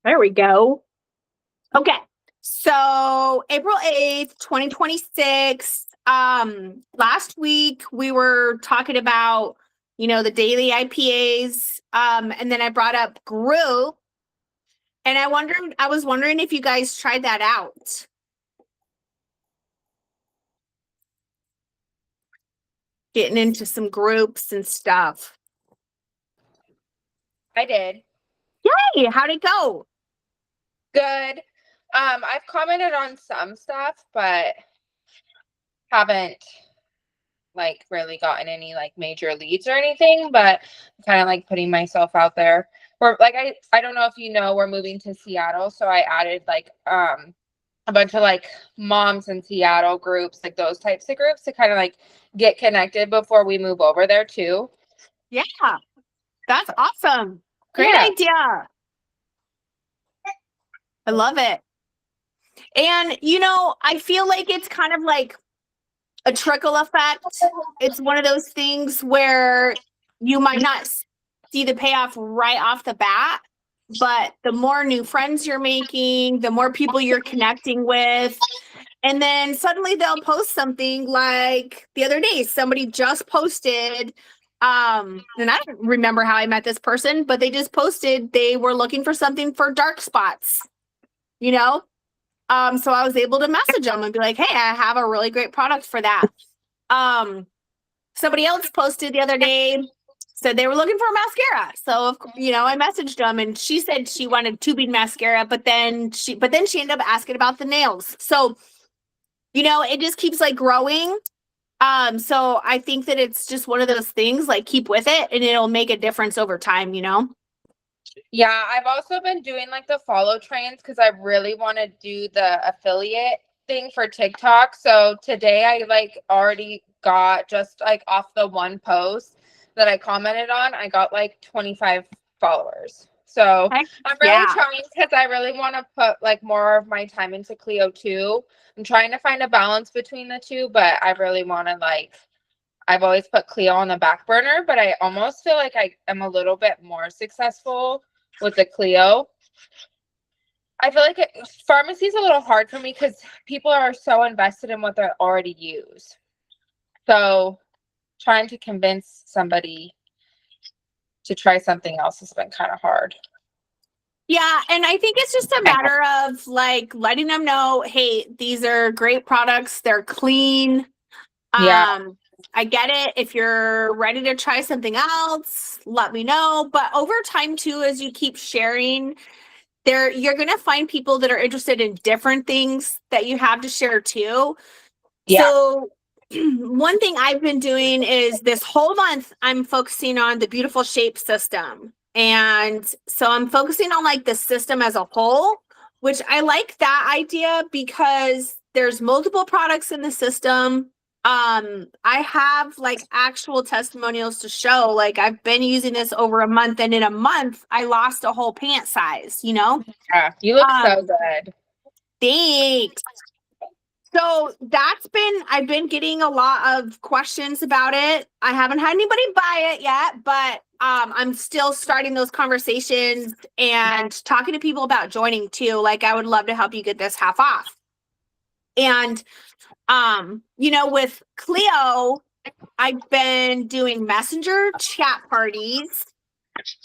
There we go. Okay. So April 8th, 2026. Last week we were talking about, the daily IPAs. And then I brought up group, and I was wondering if you guys tried that out. Getting into some groups and stuff. I did. Hey, how'd it go? Good. I've commented on some stuff, but haven't really gotten any major leads or anything, but kind of putting myself out there. We're I don't know if you know, we're moving to Seattle, so I added a bunch of moms in Seattle groups, those types of groups to kind of get connected before we move over there too. Yeah, that's awesome. Great idea. I love it. And, I feel like it's kind of like a trickle effect. It's one of those things where you might not see the payoff right off the bat, but the more new friends you're making, the more people you're connecting with, and then suddenly they'll post something like the other day, somebody just posted, and I don't remember how I met this person, but they just posted they were looking for something for dark spots, you know? So I was able to message them and be like, hey, I have a really great product for that. Somebody else posted the other day, said they were looking for a mascara. So, I messaged them, and she said she wanted two bead mascara, but then she ended up asking about the nails. So, it just keeps growing. So I think that it's just one of those things, keep with it and it'll make a difference over time, Yeah, I've also been doing the follow trains because I really want to do the affiliate thing for TikTok. So today I already got just off the one post that I commented on, I got 25 followers. So I'm really trying because I really want to put more of my time into Clio too. I'm trying to find a balance between the two, but I really want to I've always put Clio on the back burner, but I almost feel like I am a little bit more successful with the Clio. I feel like pharmacy is a little hard for me because people are so invested in what they already use. So trying to convince somebody to try something else has been kind of hard. Yeah, and I think it's just a matter of letting them know, hey, these are great products. They're clean. Yeah. I get it. If you're ready to try something else, let me know. But over time too, as you keep sharing, you're going to find people that are interested in different things that you have to share too. Yeah. So one thing I've been doing is this whole month, I'm focusing on the beautiful shape system. And so I'm focusing on the system as a whole, which I like that idea because there's multiple products in the system. I have actual testimonials to show I've been using this over a month, and in a month I lost a whole pant size, Yeah, you look so good. Thanks. So I've been getting a lot of questions about it. I haven't had anybody buy it yet, but I'm still starting those conversations and talking to people about joining too. I would love to help you get this half off. And with Clio, I've been doing messenger chat parties,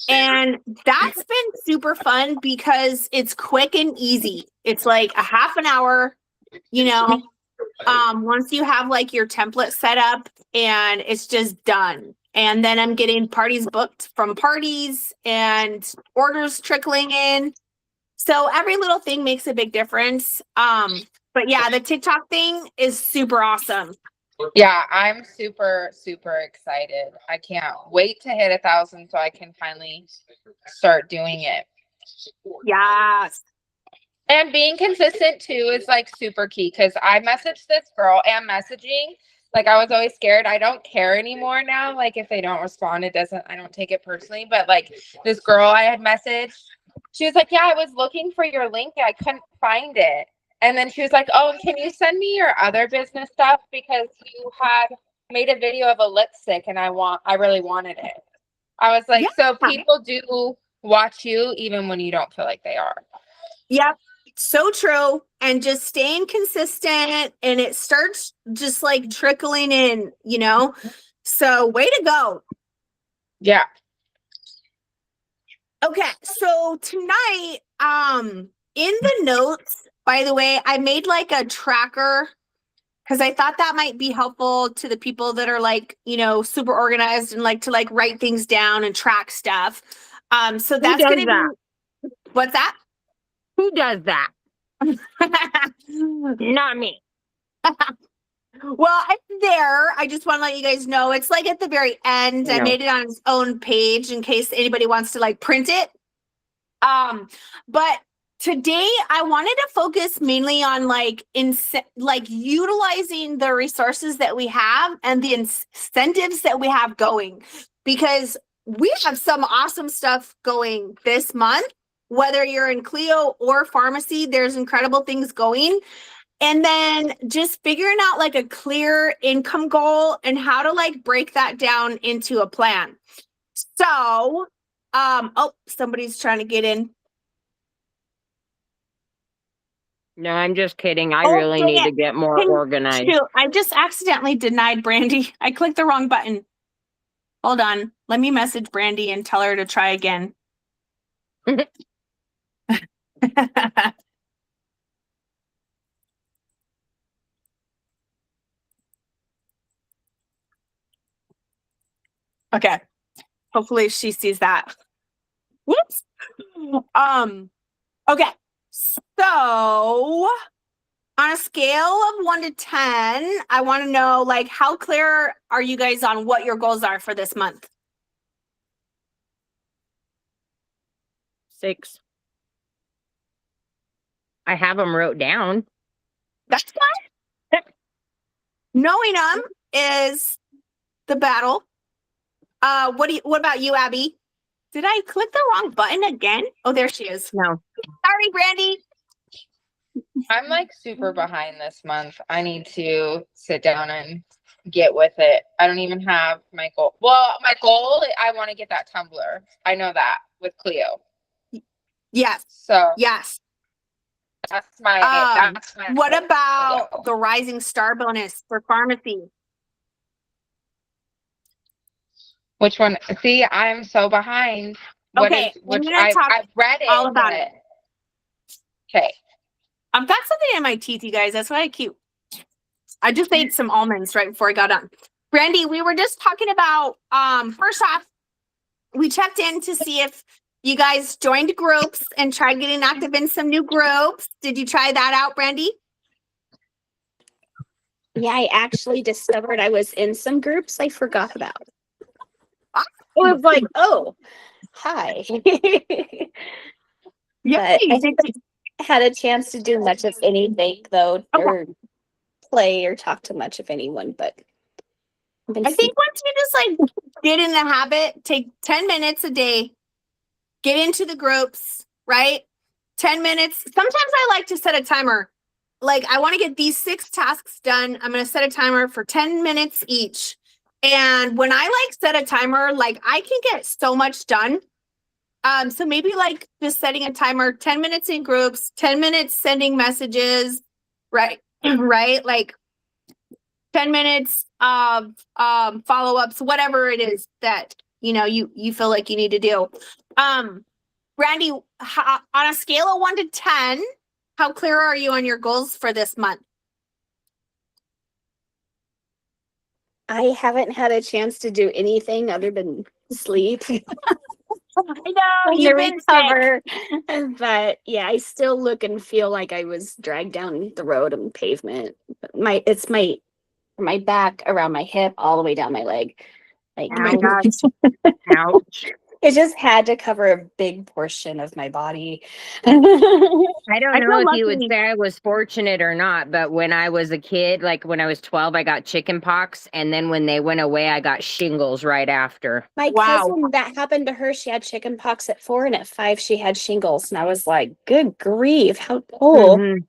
and that's been super fun because it's quick and easy. It's a half an hour, once you have your template set up, and it's just done. And then I'm getting parties booked from parties and orders trickling in. So every little thing makes a big difference. But yeah, the TikTok thing is super awesome. Yeah, I'm super, super excited. I can't wait to hit 1,000 so I can finally start doing it. Yes. And being consistent too is super key because I messaged this girl and messaging. I was always scared. I don't care anymore now. If they don't respond, I don't take it personally. But this girl I had messaged, she was like, yeah, I was looking for your link. I couldn't find it. And then she was like, oh, can you send me your other business stuff? Because you had made a video of a lipstick and I really wanted it. I was like, so people do watch you even when you don't feel like they are. Yep. So true. And just staying consistent, and it starts just like trickling in, you know? So way to go. Yeah. Okay. So tonight, in the notes, by the way, I made like a tracker because I thought that might be helpful to the people that are like, you know, super organized and like to like write things down and track stuff. So that's does gonna that? be what's that? Who does that? Not me. Well, it's there. I just want to let you guys know. It's like at the very end. I No. made it on its own page in case anybody wants to like print it. But today I wanted to focus mainly on like like utilizing the resources that we have and the incentives that we have going, because we have some awesome stuff going this month. Whether you're in Clio or pharmacy, there's incredible things going. And then just figuring out like a clear income goal and how to like break that down into a plan. So, oh, somebody's trying to get in. No, I'm just kidding. I Oh, really dang need it. to get more organized. Shoot, I just accidentally denied Brandy. I clicked the wrong button. Hold on. Let me message Brandy and tell her to try again. Okay. Hopefully she sees that. Whoops. Okay. So on a scale of 1 to 10, I want to know like how clear are you guys on what your goals are for this month? 6. I have them wrote down. That's fine. Knowing them is the battle. What about you, Abby? Did I click the wrong button again? Oh, there she is. No. Sorry, Brandy. I'm like super behind this month. I need to sit down and get with it. I don't even have my goal. Well, my goal, I want to get that tumbler. I know that with Cleo. Yes. So Yes. that's my What goal. about the rising star bonus for pharmacy? Which one? See, I'm so behind. Okay, I've read it. all about it. Okay. I've got something in my teeth, you guys. That's why I just ate some almonds right before I got on. Brandy, we were just talking about, first off, we checked in to see if you guys joined groups and tried getting active in some new groups. Did you try that out, Brandy? Yeah, I actually discovered I was in some groups I forgot about. Ah. It was like, oh, hi. Yeah. But I think I had a chance to do much of anything, though, or play or talk to much of anyone. But I think once you just like get in the habit, take 10 minutes a day, get into the groups, right? 10 minutes. Sometimes I like to set a timer. Like I want to get these 6 tasks done. I'm going to set a timer for 10 minutes each. And when I like set a timer, like I can get so much done. So maybe like just setting a timer, 10 minutes in groups, 10 minutes sending messages, right? Right? Like 10 minutes of follow-ups, whatever it is that you feel like you need to do. Brandy, on a scale of 1 to 10, how clear are you on your goals for this month? I haven't had a chance to do anything other than sleep. I know you've been recover, but yeah, I still look and feel like I was dragged down the road and pavement. It's my back, around my hip, all the way down my leg. Like, Oh my gosh. Ouch. it just had to cover a big portion of my body. I don't I know feel if you would lucky. say I was fortunate or not, but when I was a kid, like when I was 12, I got chicken pox. And then when they went away, I got shingles right after. My Wow. cousin, that happened to her. She had chicken pox at 4, and at 5, she had shingles. And I was like, good grief, how cool. Mhm.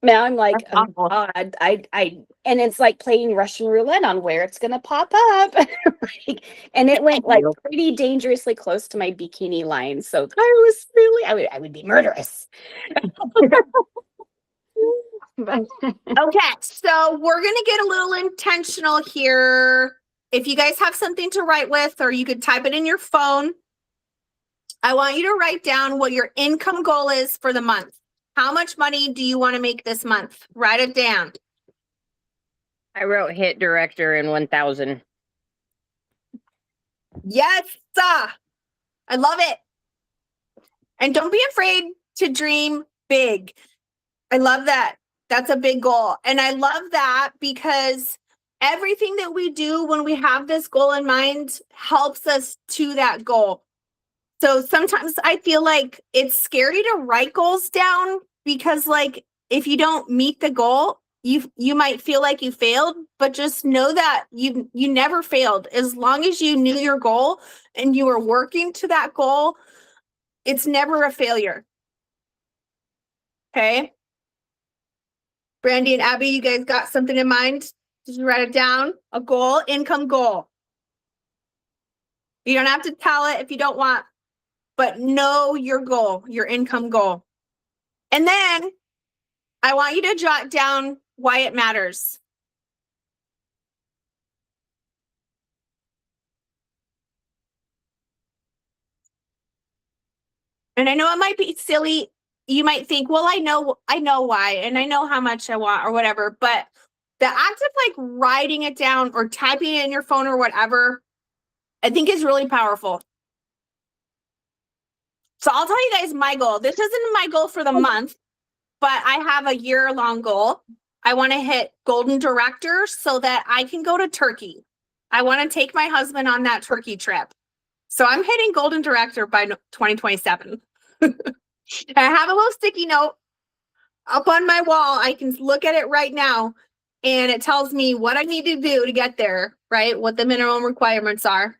Now I'm like, That's oh awful. God, I and it's like playing Russian roulette on where it's gonna pop up. Like, and it went like pretty dangerously close to my bikini line. So I would be murderous. But Okay, so we're gonna get a little intentional here. If you guys have something to write with, or you could type it in your phone, I want you to write down what your income goal is for the month. How much money do you want to make this month? Write it down. I wrote hit director in 1000. Yes, I love it. And don't be afraid to dream big. I love that. That's a big goal. And I love that because everything that we do when we have this goal in mind helps us to that goal. So sometimes I feel like it's scary to write goals down because like if you don't meet the goal, you might feel like you failed, but just know that you never failed. As long as you knew your goal and you were working to that goal, it's never a failure. Okay? Brandy and Abby, you guys got something in mind? Did you write it down? A goal, income goal. You don't have to tell it if you don't want, but know your goal, your income goal. And then I want you to jot down why it matters. And I know it might be silly. You might think, well, I know why, and I know how much I want or whatever, but the act of like writing it down or typing it in your phone or whatever, I think is really powerful. So I'll tell you guys my goal. This isn't my goal for the month, but I have a year-long goal. I want to hit Golden Director so that I can go to Turkey. I want to take my husband on that Turkey trip. So I'm hitting Golden Director by 2027. I have a little sticky note up on my wall. I can look at it right now and it tells me what I need to do to get there, right? What the minimum requirements are.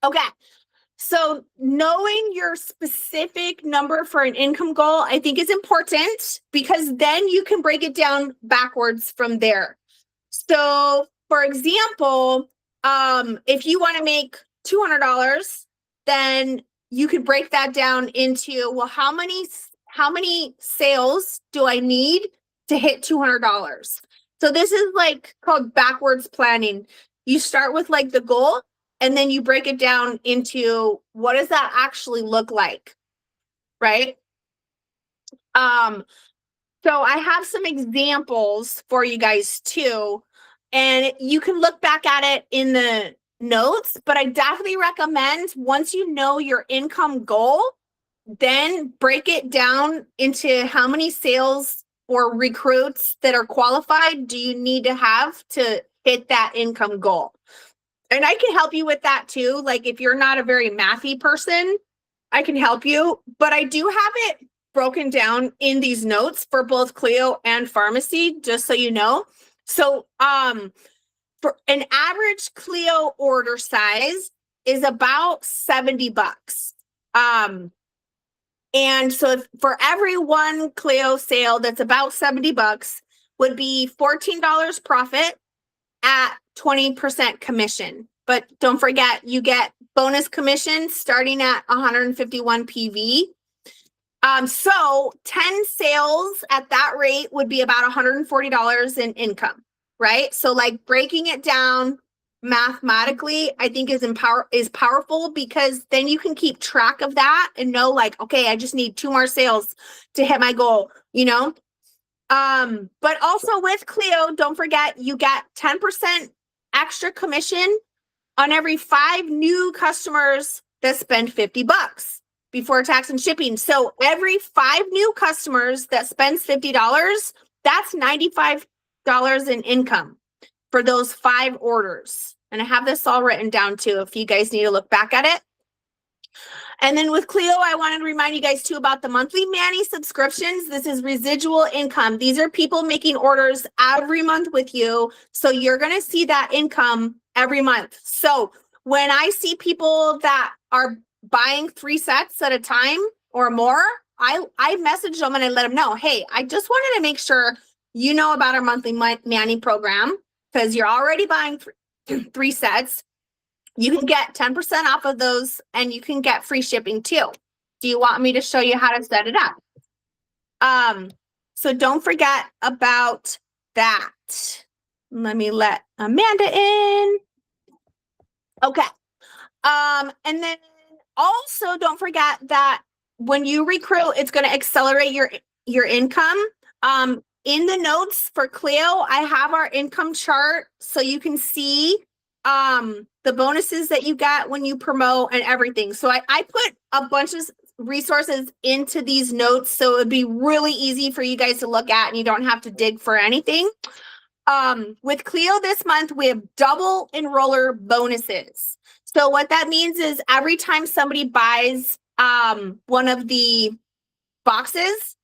Okay. So knowing your specific number for an income goal, I think is important because then you can break it down backwards from there. So for example, if you want to make $200, then you could break that down into, well, how many sales do I need to hit $200? So this is like called backwards planning. You start with like the goal and then you break it down into what does that actually look like, right? So I have some examples for you guys too, and you can look back at it in the notes, but I definitely recommend once you know your income goal, then break it down into how many sales or recruits that are qualified do you need to have to hit that income goal. And I can help you with that too. Like if you're not a very mathy person, I can help you, but I do have it broken down in these notes for both Clio and pharmacy, just so you know. So for an average Clio order size is about $70. And so for every one Clio sale that's about $70 would be $14 profit at 20% commission. But don't forget, you get bonus commission starting at 151 PV. So 10 sales at that rate would be about $140 in income, right? So like breaking it down mathematically, I think is powerful because then you can keep track of that and know like, okay, I just need 2 more sales to hit my goal, you know? But also with Clio, don't forget you get 10% extra commission on every 5 new customers that spend $50 before tax and shipping. So every 5 new customers that spends $50, that's $95 in income for those 5 orders. And I have this all written down too, if you guys need to look back at it. And then with Clio, I wanted to remind you guys too about the monthly Manny subscriptions. This is residual income. These are people making orders every month with you. So you're going to see that income every month. So when I see people that are buying 3 sets at a time or more, I message them and I let them know, hey, I just wanted to make sure you know about our monthly Manny program because you're already buying 3 sets. You can get 10% off of those and you can get free shipping too. Do you want me to show you how to set it up? So don't forget about that. Let me let Amanda in. Okay. And then also don't forget that when you recruit, it's going to accelerate your income. In the notes for Cleo, I have our income chart so you can see the bonuses that you get when you promote and everything. So I put a bunch of resources into these notes so it would be really easy for you guys to look at and you don't have to dig for anything. With Cleo this month, we have double enroller bonuses. So what that means is every time somebody buys one of the boxes,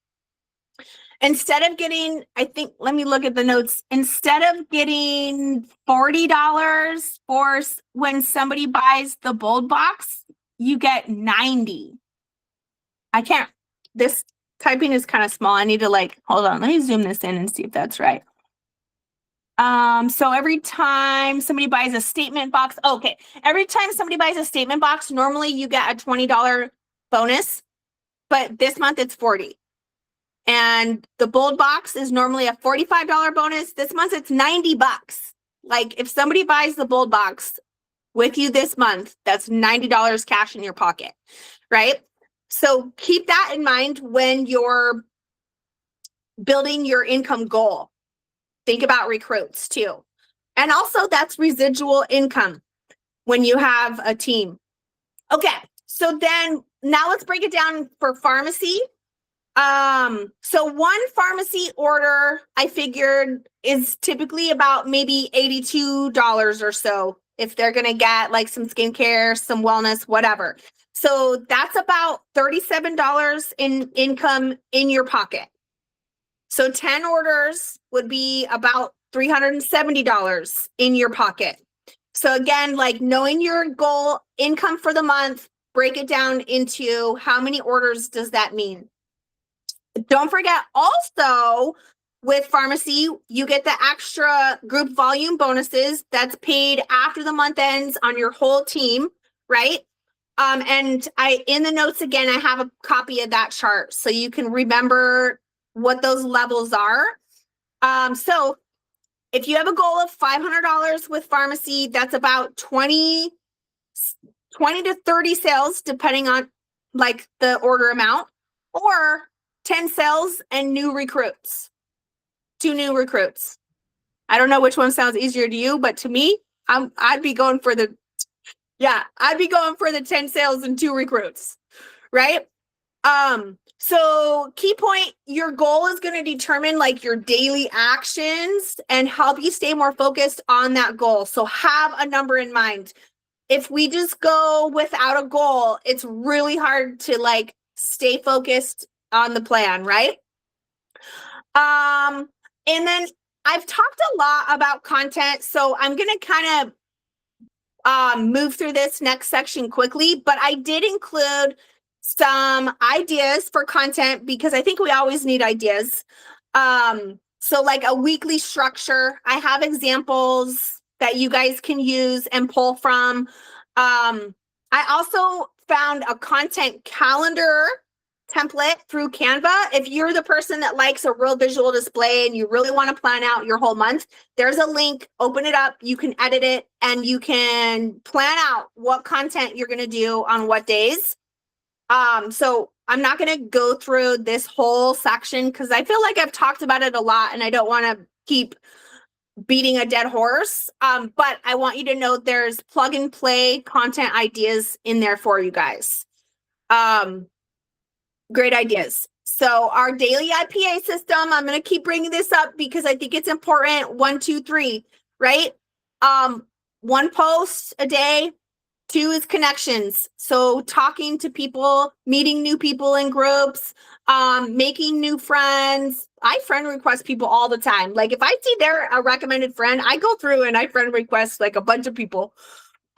instead of getting, I think, let me look at the notes. Instead of getting $40 for when somebody buys the bold box, you get $90. I can't, this typing is kind of small. I need to hold on. Let me zoom this in and see if that's right. So every time somebody buys a statement box, okay. Every time somebody buys a statement box, normally you get a $20 bonus, but this month it's $40. And the bold box is normally a $45 bonus. This month it's $90. Like if somebody buys the bold box with you this month, that's $90 cash in your pocket, right? So keep that in mind when you're building your income goal. Think about recruits too. And also that's residual income when you have a team. Okay, so then now let's break it down for pharmacy. So one pharmacy order I figured is typically about maybe $82 or so if they're going to get like some skincare, some wellness, whatever. So that's about $37 in income in your pocket. So 10 orders would be about $370 in your pocket. So again, like knowing your goal income for the month, break it down into how many orders does that mean? Don't forget also with pharmacy, you get the extra group volume bonuses that's paid after the month ends on your whole team, right? And in the notes again, I have a copy of that chart so you can remember what those levels are. So if you have a goal of $500 with pharmacy, that's about 20 to 30 sales, depending on like the order amount, or 10 sales and new recruits, 2 new recruits. I don't know which one sounds easier to you, but to me, I'd be going for the 10 sales and 2 recruits, right? So key point, your goal is going to determine like your daily actions and help you stay more focused on that goal. So have a number in mind. If we just go without a goal, it's really hard to like stay focused on the plan, right? And then I've talked a lot about content, so I'm going to kind of move through this next section quickly, but I did include some ideas for content because I think we always need ideas. So like a weekly structure, I have examples that you guys can use and pull from. I also found a content calendar template through Canva. If you're the person that likes a real visual display and you really want to plan out your whole month, there's a link, open it up, you can edit it, and you can plan out what content you're going to do on what days. So I'm not going to go through this whole section because I feel like I've talked about it a lot and I don't want to keep beating a dead horse. But I want you to know there's plug and play content ideas in there for you guys. Great ideas. So our daily IPA system, I'm going to keep bringing this up because I think it's important. 1, 2, 3, right? 1 post a day. 2 is connections. So talking to people, meeting new people in groups, making new friends. I friend request people all the time. Like if I see they're a recommended friend, I go through and I friend request like a bunch of people.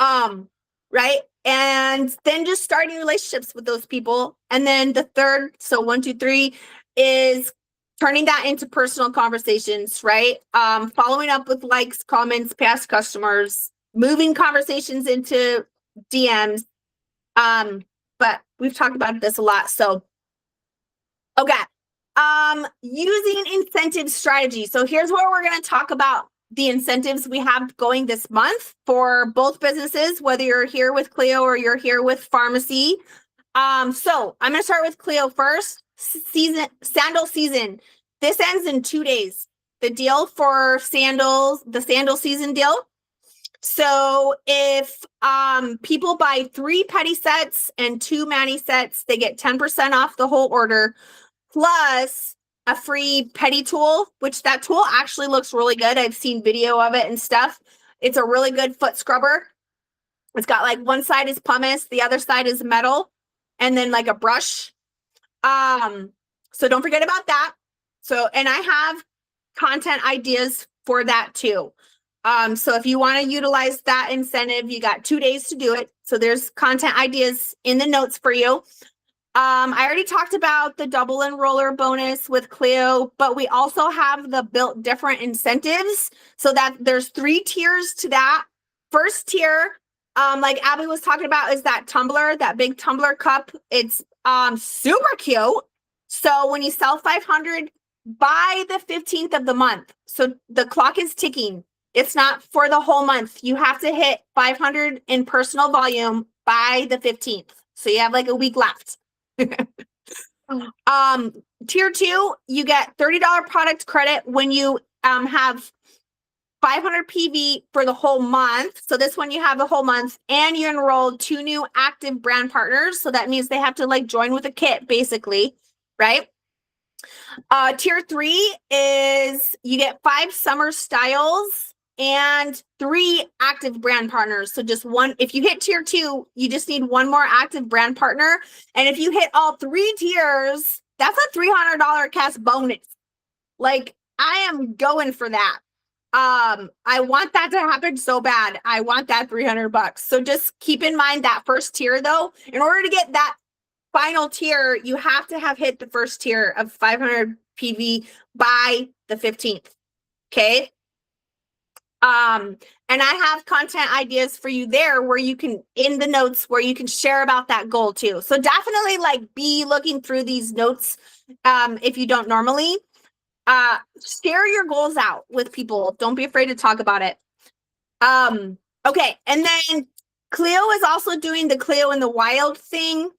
Right? And then just starting relationships with those people. And then the third, so 1, 2, 3 is turning that into personal conversations, right? Following up with likes, comments, past customers, moving conversations into DMs. But we've talked about this a lot. So, okay. Using incentive strategy. So here's where we're going to talk about the incentives we have going this month for both businesses, whether you're here with Clio or you're here with pharmacy. So I'm going to start with Clio first. Sandal season. This ends in 2 days. The deal for sandals, the sandal season deal. So if people buy 3 petty sets and 2 mani sets, they get 10% off the whole order, plus a free petty tool, which that tool actually looks really good. I've seen video of it and stuff. It's a really good foot scrubber. It's got like one side is pumice, the other side is metal, and then like a brush. So don't forget about that. So, and I have content ideas for that too. So if you want to utilize that incentive, you got 2 days to do it. So there's content ideas in the notes for you. I already talked about the double enroller bonus with Clio, but we also have the built different incentives so that there's 3 tiers to that. First tier, like Abby was talking about, is that tumbler, that big tumbler cup. It's super cute. So when you sell 500 by the 15th of the month, so the clock is ticking. It's not for the whole month. You have to hit 500 in personal volume by the 15th. So you have like a week left. Tier 2, you get $30 product credit when you have 500 PV for the whole month. So this one you have the whole month, and you enrolled 2 new active brand partners. So that means they have to like join with a kit basically, right? Tier 3 is you get 5 summer styles and 3 active brand partners. So just one, if you hit tier 2, you just need 1 more active brand partner. And if you hit all 3 tiers, that's a $300 cash bonus. Like, I am going for that. I want that to happen so bad. I want that $300. So just keep in mind that first tier though, in order to get that final tier, you have to have hit the first tier of 500 PV by the 15th. Okay. And I have content ideas for you there where you can, in the notes, where you can share about that goal too. So definitely like be looking through these notes. If you don't normally, share your goals out with people. Don't be afraid to talk about it. Okay. And then Clio is also doing the Clio in the Wild thing.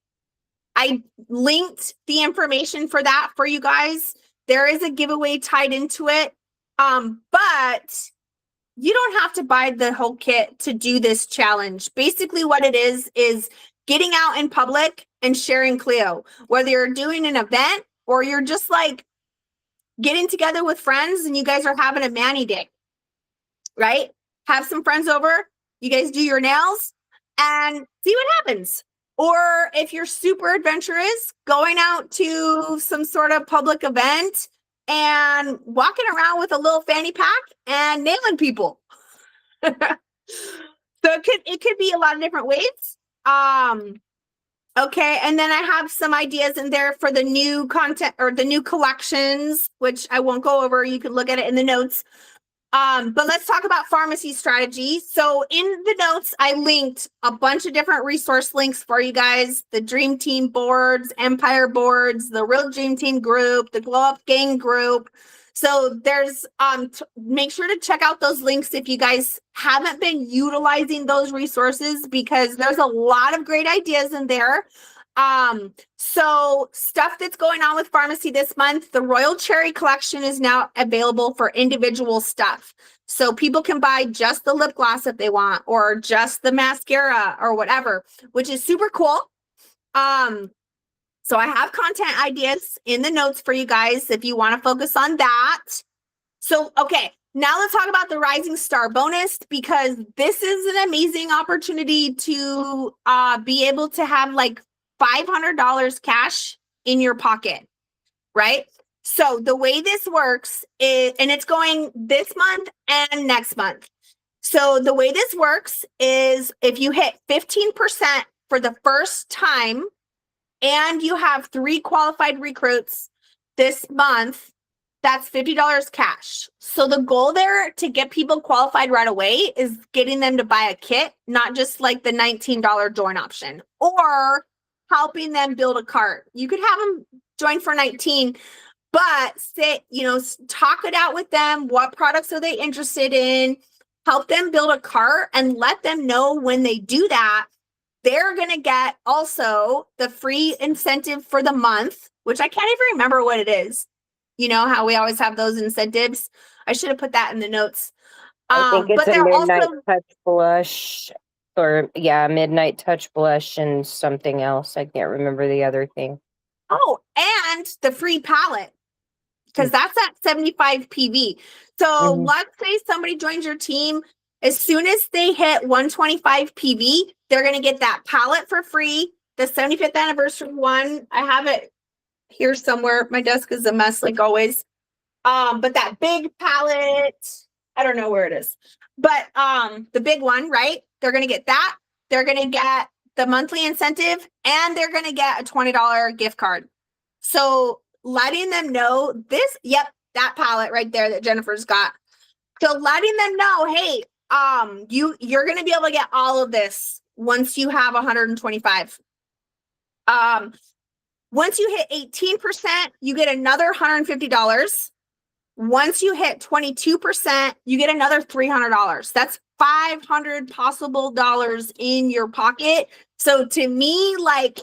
I linked the information for that for you guys. There is a giveaway tied into it. But you don't have to buy the whole kit to do this challenge. Basically what it is getting out in public and sharing Clio, whether you're doing an event or you're just like getting together with friends and you guys are having a mani day, right? Have some friends over, you guys do your nails and see what happens. Or if you're super adventurous, going out to some sort of public event and walking around with a little fanny pack and nailing people. So it could be a lot of different ways. Okay, and then I have some ideas in there for the new content or the new collections, which I won't go over. You can look at it in the notes. But let's talk about pharmacy strategy. So in the notes, I linked a bunch of different resource links for you guys. The Dream Team boards, Empire boards, the Real Dream Team group, the Glow Up Gang group. So there's, make sure to check out those links if you guys haven't been utilizing those resources, because there's a lot of great ideas in there. So stuff that's going on with pharmacy this month, the Royal Cherry collection is now available for individual stuff. So people can buy just the lip gloss if they want, or just the mascara or whatever, which is super cool. So I have content ideas in the notes for you guys if you want to focus on that. So, okay, now let's talk about the Rising Star bonus, because this is an amazing opportunity to be able to have like $500 cash in your pocket, right? So the way this works is, and it's going this month and next month. So the way this works is if you hit 15% for the first time and you have 3 qualified recruits this month, that's $50 cash. So the goal there to get people qualified right away is getting them to buy a kit, not just like the $19 join option, or helping them build a cart. You could have them join for 19, but say, talk it out with them. What products are they interested in? Help them build a cart and let them know when they do that, they're going to get also the free incentive for the month, which I can't even remember what it is. You know how we always have those incentives. I should have put that in the notes. I think it's But a they're midnight also touch blush, or midnight touch blush and something else. I can't remember the other thing. and the free palette, because that's at 75 PV. So let's say somebody joins your team. As soon as they hit 125 PV, they're going to get that palette for free. The 75th anniversary one, I have it here somewhere. My desk is a mess like always. But that big palette, I don't know where it is. But the big one, right? They're going to get that. They're going to get the monthly incentive, and they're going to get a $20 gift card. So letting them know that palette right there that Jennifer's got. So letting them know, hey, you're going to be able to get all of this once you have 125. Once you hit 18%, you get another $150. Once you hit 22%, you get another $300. That's $500 possible dollars in your pocket. So to me, like,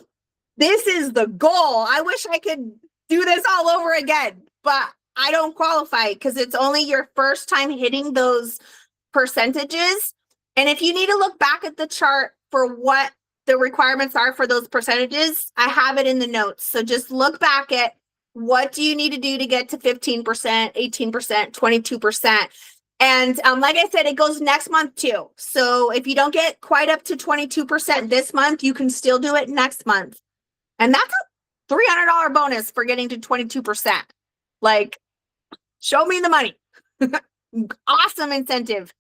this is the goal. I wish I could do this all over again, but I don't qualify because it's only your first time hitting those percentages. And if you need to look back at the chart for what the requirements are for those percentages, I have it in the notes. So just look back at what do you need to do to get to 15%, 18%, 22%. And like I said, it goes next month too. So if you don't get quite up to 22% this month, you can still do it next month. And that's a $300 bonus for getting to 22%. Like, show me the money. Awesome incentive.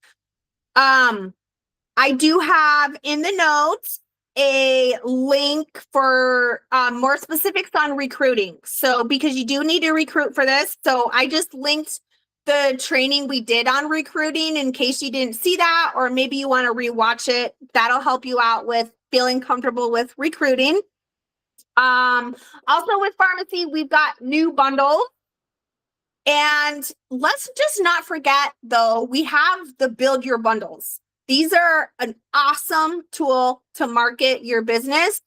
I do have in the notes a link for more specifics on recruiting. So because you do need to recruit for this. So I just linked the training we did on recruiting in case you didn't see that, or maybe you want to rewatch it. That'll help you out with feeling comfortable with recruiting. Also with pharmacy, we've got new bundles. And let's just not forget, though, we have the Build Your Bundles. These are an awesome tool to market your business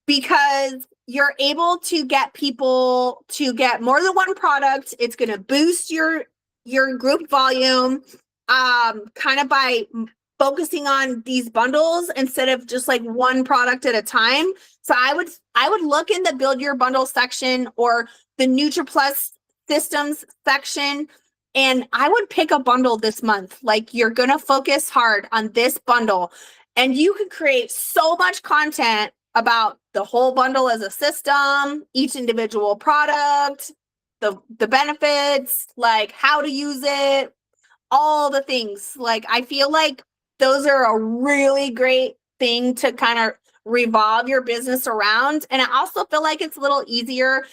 because you're able to get people to get more than one product. It's going to boost your group volume kind of by focusing on these bundles instead of just like one product at a time. So I would look in the Build Your Bundle section or the NutriPlus systems section, and I would pick a bundle this month. Like, you're going to focus hard on this bundle, and you can create so much content about the whole bundle as a system, each individual product, the benefits, like how to use it, all the things. Like, I feel like those are a really great thing to kind of revolve your business around. And I also feel like it's a little easier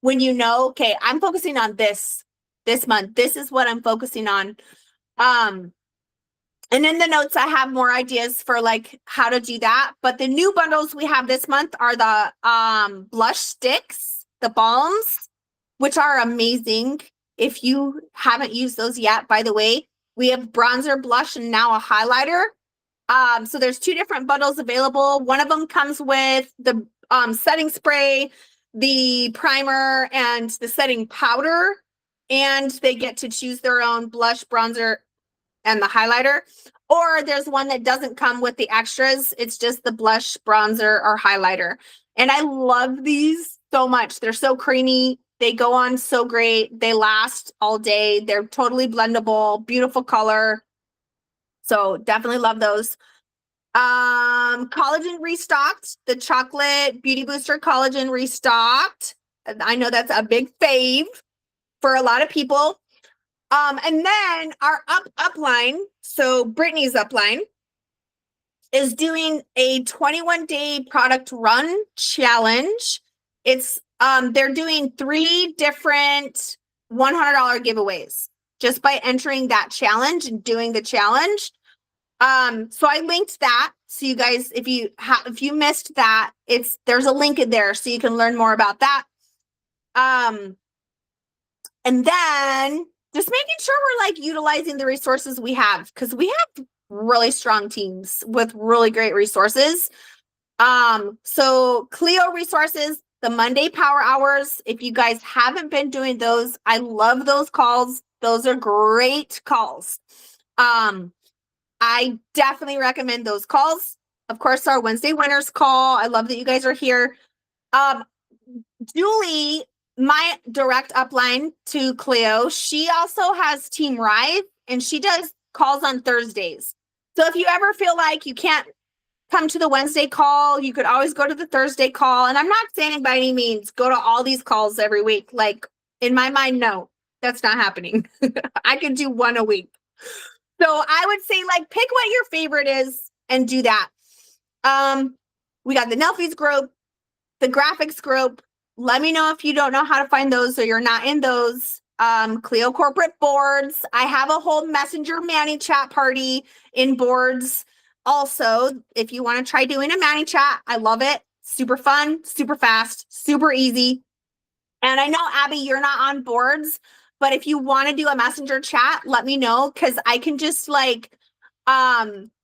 when you know, okay, I'm focusing on this month. This is what I'm focusing on. And in the notes, I have more ideas for like how to do that. But the new bundles we have this month are the blush sticks, the balms, which are amazing. If you haven't used those yet, by the way, we have bronzer, blush, and now a highlighter. So there's two different bundles available. One of them comes with the setting spray, the primer, and the setting powder, and they get to choose their own blush, bronzer, and the highlighter. Or there's one that doesn't come with the extras. It's just the blush, bronzer, or highlighter. And I love these so much. They're so creamy. They go on so great. They last all day. They're totally blendable, beautiful color. So definitely love those. Collagen restocked, the chocolate beauty booster collagen restocked. I know that's a big fave for a lot of people. And then our upline, so Brittany's upline, is doing a 21-day product run challenge. It's they're doing 3 different $100 giveaways just by entering that challenge and doing the challenge. So I linked that. So you guys, if you missed that, there's a link in there so you can learn more about that. And then just making sure we're like utilizing the resources we have, because we have really strong teams with really great resources. So Clio resources, the Monday power hours. If you guys haven't been doing those, I love those calls. Those are great calls. I definitely recommend those calls. Of course, our Wednesday Wynners call. I love that you guys are here. Julie, my direct upline to Cleo, she also has Team Rise, and she does calls on Thursdays. So if you ever feel like you can't come to the Wednesday call, you could always go to the Thursday call. And I'm not saying by any means go to all these calls every week. Like, in my mind, no, that's not happening. I can do one a week. So I would say, like, pick what your favorite is and do that. We got the Nelfies group, the graphics group. Let me know if you don't know how to find those or you're not in those. Clio corporate boards. I have a whole messenger Manny chat party in boards. Also, if you want to try doing a Manny chat, I love it. Super fun, super fast, super easy. And I know, Abby, you're not on boards, but if you want to do a messenger chat, let me know, because I can just like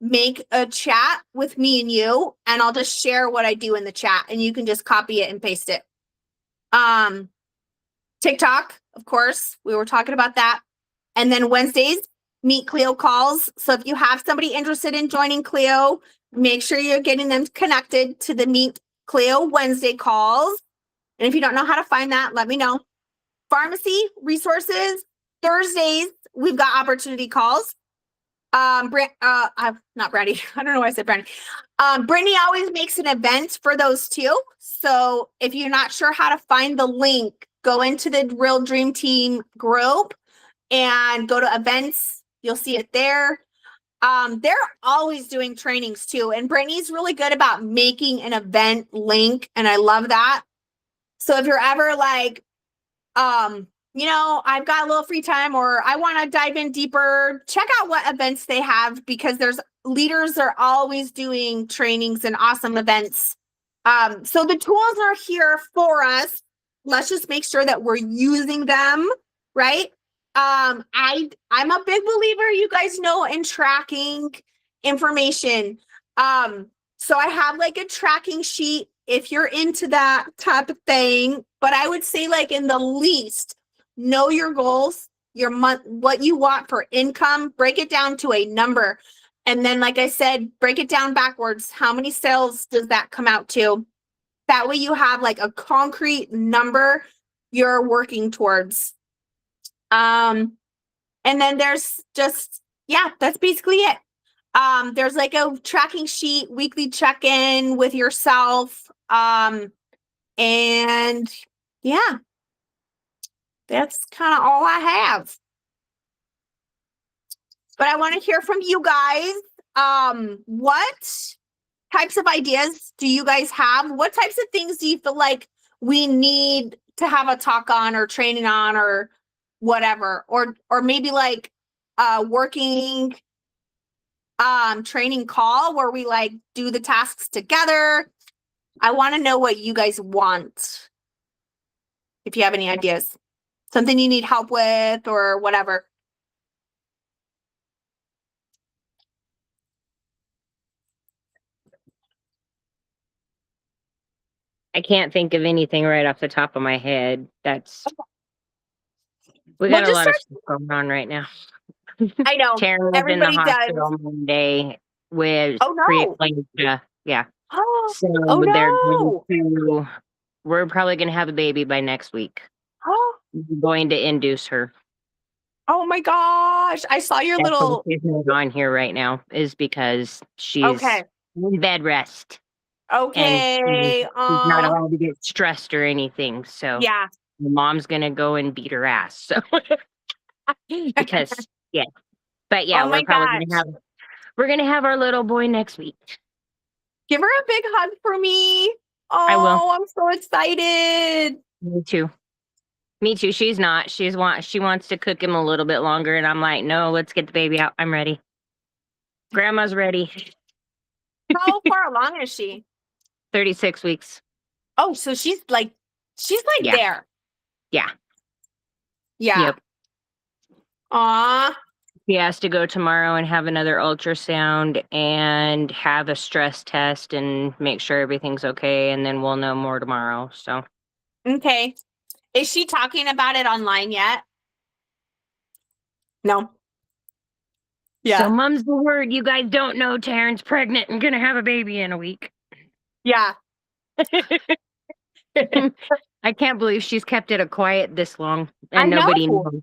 make a chat with me and you, and I'll just share what I do in the chat, and you can just copy it and paste it. TikTok, of course, we were talking about that. And then Wednesdays, Meet Cleo calls. So if you have somebody interested in joining Cleo, make sure you're getting them connected to the Meet Cleo Wednesday calls. And if you don't know how to find that, let me know. Pharmacy resources, Thursdays, we've got opportunity calls. Not Brandy. I don't know why I said Brandy. Brittany always makes an event for those too. So if you're not sure how to find the link, go into the Real Dream Team group and go to events. You'll see it there. They're always doing trainings too. And Brittany's really good about making an event link. And I love that. So if you're ever like, I've got a little free time or I want to dive in deeper, check out what events they have, because leaders are always doing trainings and awesome events. So the tools are here for us. Let's just make sure that we're using them, right? I'm a big believer, you guys know, in tracking information. So I have like a tracking sheet if you're into that type of thing, but I would say, like, in the least, know your goals, your month, what you want for income, break it down to a number. And then, like I said, break it down backwards. How many sales does that come out to? That way you have like a concrete number you're working towards. And then there's just, that's basically it. There's like a tracking sheet, weekly check-in with yourself. And yeah, that's kind of all I have. But I want to hear from you guys. What types of ideas do you guys have? What types of things do you feel like we need to have a talk on or training on or whatever? Or maybe like working training call where we like do the tasks together. I want to know what you guys want. If you have any ideas, something you need help with or whatever. I can't think of anything right off the top of my head. We got a lot of stuff going on right now. I know. Taryn was in the hospital Monday with preeclampsia. Yeah. We're probably going to have a baby by next week. We're going to induce her. Oh my gosh. I saw your little on here right now is because she's in bed rest. Okay. And she's not allowed to get stressed or anything. So yeah, the mom's going to go and beat her ass. So because but yeah, we're probably going to have our little boy next week. Give her a big hug for me. Oh, I will. I'm so excited. Me too. Me too. She's not. She wants to cook him a little bit longer, and I'm like, no, let's get the baby out. I'm ready. Grandma's ready. How far along is she? 36 weeks. Oh, so she's like Yeah. there. Yeah. Yeah. Yep. Aw. He has to go tomorrow and have another ultrasound and have a stress test and make sure everything's okay, and then we'll know more tomorrow. So Okay. Is she talking about it online yet? No. So mum's the word. You guys don't know Taryn's pregnant and gonna have a baby in a week. Yeah. I can't believe she's kept it a quiet this long I and nobody know. knew.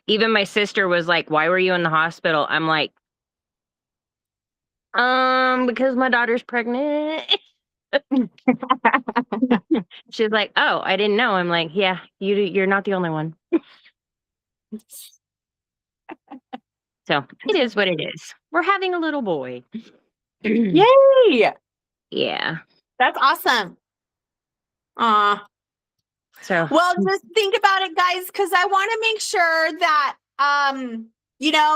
Even my sister was like, "Why were you in the hospital?" I'm like, because my daughter's pregnant." She's like, "Oh, I didn't know." I'm like, "Yeah, you're not the only one." So it is what it is. We're having a little boy. Yay. Yeah. That's awesome. Aw. So Well, just think about it, guys, because I want to make sure that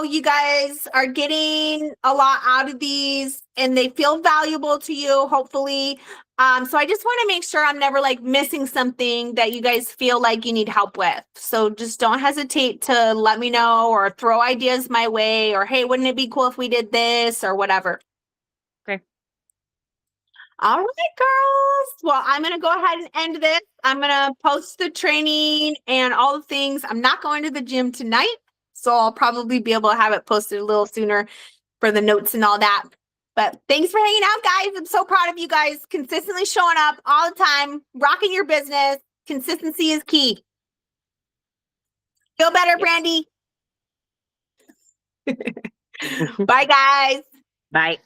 you guys are getting a lot out of these and they feel valuable to you, hopefully. So I just want to make sure I'm never like missing something that you guys feel like you need help with. So just don't hesitate to let me know or throw ideas my way or hey, wouldn't it be cool if we did this or whatever. okay. All right, girls. Well, I'm going to go ahead and end this. I'm going to post the training and all the things. I'm not going to the gym tonight, so I'll probably be able to have it posted a little sooner for the notes and all that. But thanks for hanging out, guys. I'm so proud of you guys consistently showing up all the time, rocking your business. Consistency is key. Feel better, Brandy. Bye, guys. Bye.